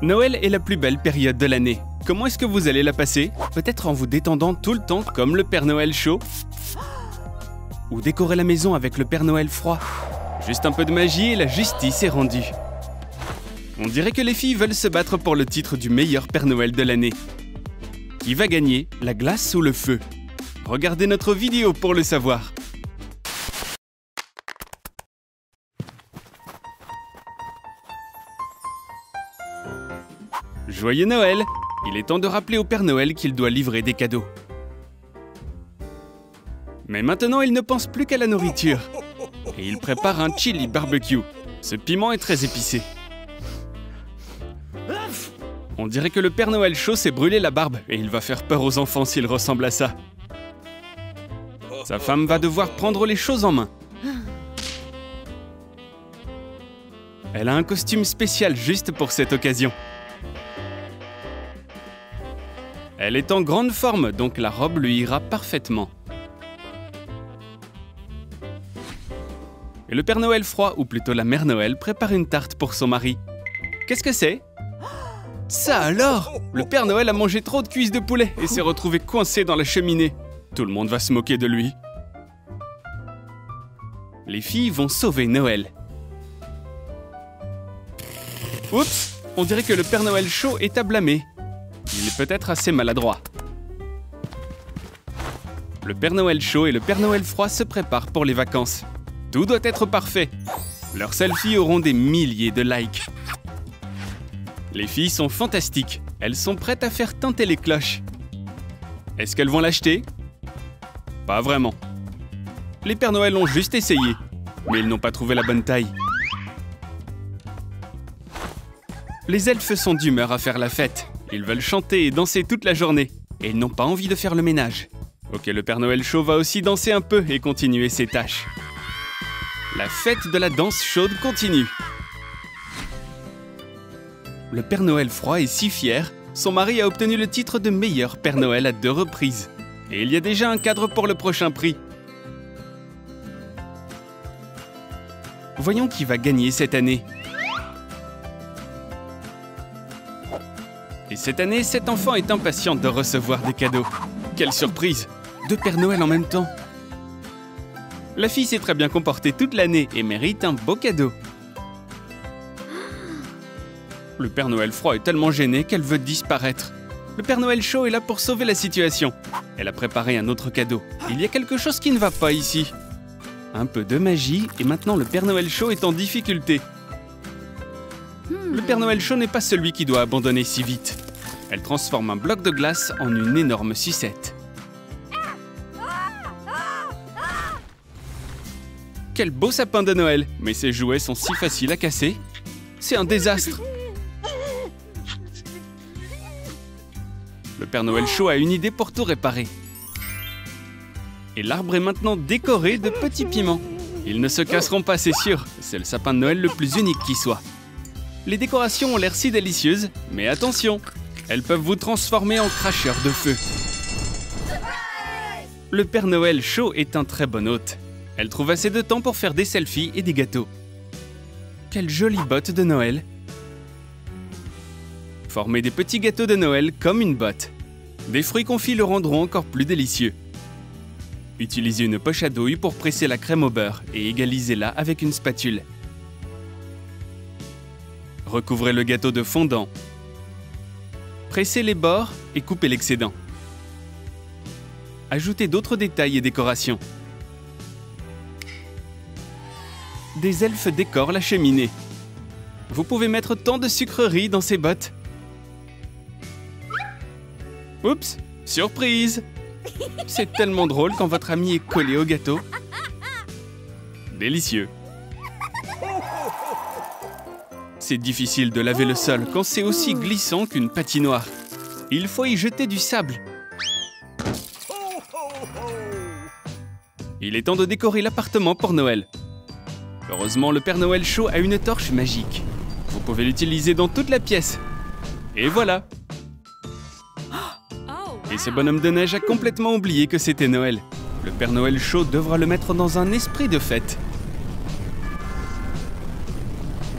Noël est la plus belle période de l'année. Comment est-ce que vous allez la passer? Peut-être en vous détendant tout le temps comme le Père Noël chaud? Ou décorer la maison avec le Père Noël froid? Juste un peu de magie et la justice est rendue. On dirait que les filles veulent se battre pour le titre du meilleur Père Noël de l'année. Qui va gagner, la glace ou le feu? Regardez notre vidéo pour le savoir. Joyeux Noël! Il est temps de rappeler au Père Noël qu'il doit livrer des cadeaux. Mais maintenant, il ne pense plus qu'à la nourriture. Et il prépare un chili barbecue. Ce piment est très épicé. On dirait que le Père Noël chaud s'est brûlé la barbe et il va faire peur aux enfants s'il ressemble à ça. Sa femme va devoir prendre les choses en main. Elle a un costume spécial juste pour cette occasion. Elle est en grande forme, donc la robe lui ira parfaitement. Et le Père Noël froid, ou plutôt la Mère Noël, prépare une tarte pour son mari. Qu'est-ce que c'est? Ça alors! Le Père Noël a mangé trop de cuisses de poulet et s'est retrouvé coincé dans la cheminée. Tout le monde va se moquer de lui. Les filles vont sauver Noël. Oups! On dirait que le Père Noël chaud est à blâmer. Il est peut-être assez maladroit. Le Père Noël chaud et le Père Noël froid se préparent pour les vacances. Tout doit être parfait. Leurs selfies auront des milliers de likes. Les filles sont fantastiques. Elles sont prêtes à faire tinter les cloches. Est-ce qu'elles vont l'acheter? Pas vraiment. Les Pères Noël ont juste essayé, mais ils n'ont pas trouvé la bonne taille. Les elfes sont d'humeur à faire la fête. Ils veulent chanter et danser toute la journée. Et ils n'ont pas envie de faire le ménage. Ok, le Père Noël chaud va aussi danser un peu et continuer ses tâches. La fête de la danse chaude continue. Le Père Noël froid est si fier, son mari a obtenu le titre de meilleur Père Noël à 2 reprises. Et il y a déjà un cadre pour le prochain prix. Voyons qui va gagner cette année. Et cette année, cet enfant est impatient de recevoir des cadeaux. Quelle surprise! 2 Pères Noël en même temps. La fille s'est très bien comportée toute l'année et mérite un beau cadeau. Le Père Noël froid est tellement gêné qu'elle veut disparaître. Le Père Noël chaud est là pour sauver la situation. Elle a préparé un autre cadeau. Il y a quelque chose qui ne va pas ici. Un peu de magie et maintenant le Père Noël chaud est en difficulté. Le Père Noël chaud n'est pas celui qui doit abandonner si vite. Elle transforme un bloc de glace en une énorme sucette. Quel beau sapin de Noël! Mais ces jouets sont si faciles à casser. C'est un désastre. Le Père Noël chaud a une idée pour tout réparer. Et l'arbre est maintenant décoré de petits piments. Ils ne se casseront pas, c'est sûr. C'est le sapin de Noël le plus unique qui soit. Les décorations ont l'air si délicieuses, mais attention, elles peuvent vous transformer en cracheur de feu. Le Père Noël chaud est un très bon hôte. Elle trouve assez de temps pour faire des selfies et des gâteaux. Quelle jolie botte de Noël! Formez des petits gâteaux de Noël comme une botte. Des fruits confits le rendront encore plus délicieux. Utilisez une poche à douille pour presser la crème au beurre et égalisez-la avec une spatule. Recouvrez le gâteau de fondant. Pressez les bords et coupez l'excédent. Ajoutez d'autres détails et décorations. Des elfes décorent la cheminée. Vous pouvez mettre tant de sucreries dans ces bottes. Oups, surprise! C'est tellement drôle quand votre ami est collé au gâteau. Délicieux. C'est difficile de laver le sol quand c'est aussi glissant qu'une patinoire. Il faut y jeter du sable. Il est temps de décorer l'appartement pour Noël. Heureusement, le Père Noël chaud a une torche magique. Vous pouvez l'utiliser dans toute la pièce. Et voilà! Et ce bonhomme de neige a complètement oublié que c'était Noël. Le Père Noël chaud devra le mettre dans un esprit de fête.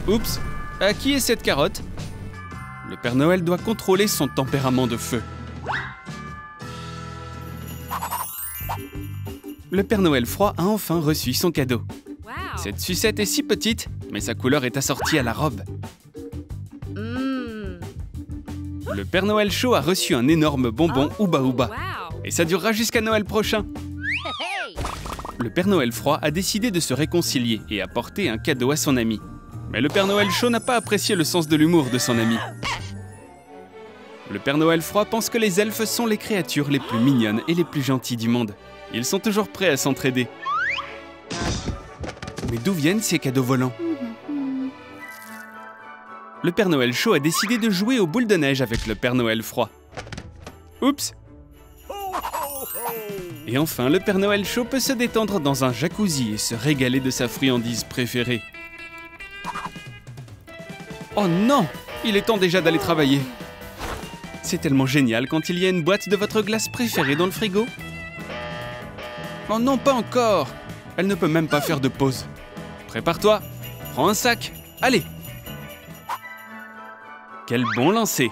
Oups! À qui est cette carotte? Le Père Noël doit contrôler son tempérament de feu. Le Père Noël froid a enfin reçu son cadeau. Cette sucette est si petite, mais sa couleur est assortie à la robe. Le Père Noël chaud a reçu un énorme bonbon Ouba Ouba. Et ça durera jusqu'à Noël prochain. Le Père Noël froid a décidé de se réconcilier et apporter un cadeau à son ami. Mais le Père Noël chaud n'a pas apprécié le sens de l'humour de son ami. Le Père Noël froid pense que les elfes sont les créatures les plus mignonnes et les plus gentilles du monde. Ils sont toujours prêts à s'entraider. Mais d'où viennent ces cadeaux volants? Le Père Noël chaud a décidé de jouer aux boules de neige avec le Père Noël froid. Oups! Et enfin, le Père Noël chaud peut se détendre dans un jacuzzi et se régaler de sa friandise préférée. Oh non! Il est temps déjà d'aller travailler. C'est tellement génial quand il y a une boîte de votre glace préférée dans le frigo. Oh non, pas encore! Elle ne peut même pas faire de pause. Prépare-toi, prends un sac, allez! Quel bon lancer!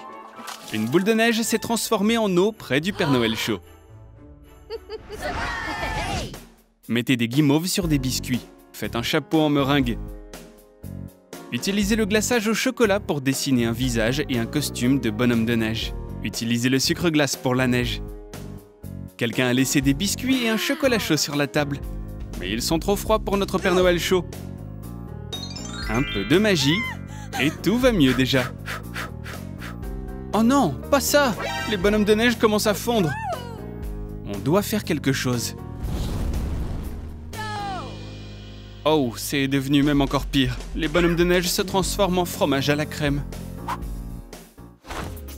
Une boule de neige s'est transformée en eau près du Père Noël chaud. Mettez des guimauves sur des biscuits. Faites un chapeau en meringue. Utilisez le glaçage au chocolat pour dessiner un visage et un costume de bonhomme de neige. Utilisez le sucre glace pour la neige. Quelqu'un a laissé des biscuits et un chocolat chaud sur la table. Mais ils sont trop froids pour notre Père Noël chaud. Un peu de magie et tout va mieux déjà. Oh non, pas ça! Les bonhommes de neige commencent à fondre. On doit faire quelque chose. Oh, c'est devenu même encore pire. Les bonhommes de neige se transforment en fromage à la crème.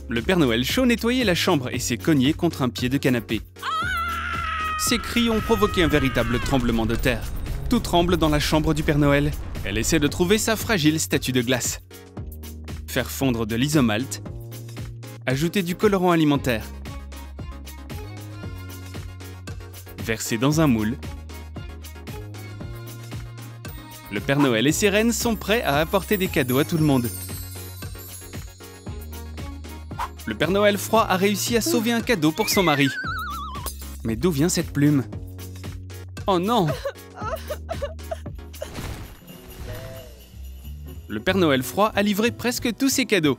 Le Père Noël chaud nettoyait la chambre et s'est cogné contre un pied de canapé. Ses cris ont provoqué un véritable tremblement de terre. Tout tremble dans la chambre du Père Noël. Elle essaie de trouver sa fragile statue de glace. Faire fondre de l'isomalte. Ajouter du colorant alimentaire. Verser dans un moule. Le Père Noël et ses reines sont prêts à apporter des cadeaux à tout le monde. Le Père Noël froid a réussi à sauver un cadeau pour son mari. Mais d'où vient cette plume? Oh non! Le Père Noël froid a livré presque tous ses cadeaux.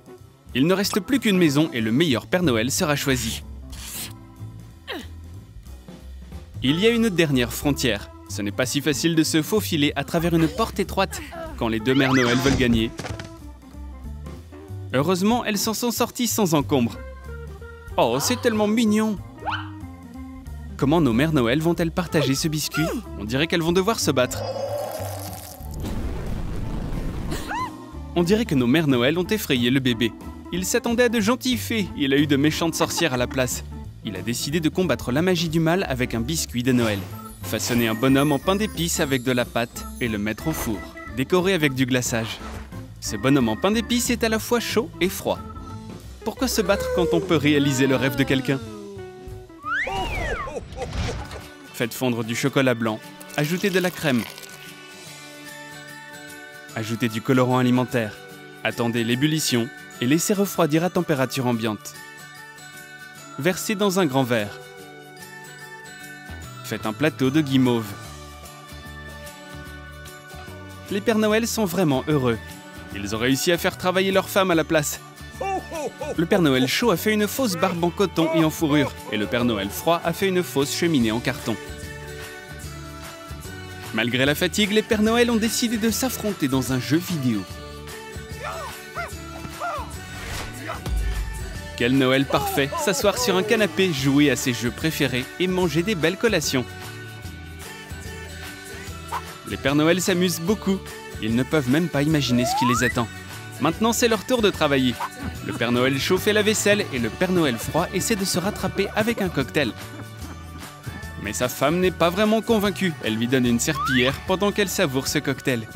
Il ne reste plus qu'une maison et le meilleur Père Noël sera choisi. Il y a une dernière frontière. Ce n'est pas si facile de se faufiler à travers une porte étroite quand les deux Mères Noël veulent gagner. Heureusement, elles s'en sont sorties sans encombre. Oh, c'est tellement mignon! Comment nos Mères Noël vont-elles partager ce biscuit? On dirait qu'elles vont devoir se battre. On dirait que nos Mères Noël ont effrayé le bébé. Il s'attendait à de gentilles fées, il a eu de méchantes sorcières à la place. Il a décidé de combattre la magie du mal avec un biscuit de Noël. Façonner un bonhomme en pain d'épices avec de la pâte et le mettre au four. Décorer avec du glaçage. Ce bonhomme en pain d'épices est à la fois chaud et froid. Pourquoi se battre quand on peut réaliser le rêve de quelqu'un? Faites fondre du chocolat blanc. Ajoutez de la crème. Ajoutez du colorant alimentaire. Attendez l'ébullition et laissez refroidir à température ambiante. Versez dans un grand verre. Faites un plateau de guimauve. Les Pères Noël sont vraiment heureux. Ils ont réussi à faire travailler leur femme à la place. Le Père Noël chaud a fait une fausse barbe en coton et en fourrure, et le Père Noël froid a fait une fausse cheminée en carton. Malgré la fatigue, les Pères Noël ont décidé de s'affronter dans un jeu vidéo. Quel Noël parfait, s'asseoir sur un canapé, jouer à ses jeux préférés et manger des belles collations. Les Pères Noël s'amusent beaucoup. Ils ne peuvent même pas imaginer ce qui les attend. Maintenant, c'est leur tour de travailler. Le Père Noël chaud fait la vaisselle et le Père Noël froid essaie de se rattraper avec un cocktail. Mais sa femme n'est pas vraiment convaincue. Elle lui donne une serpillière pendant qu'elle savoure ce cocktail.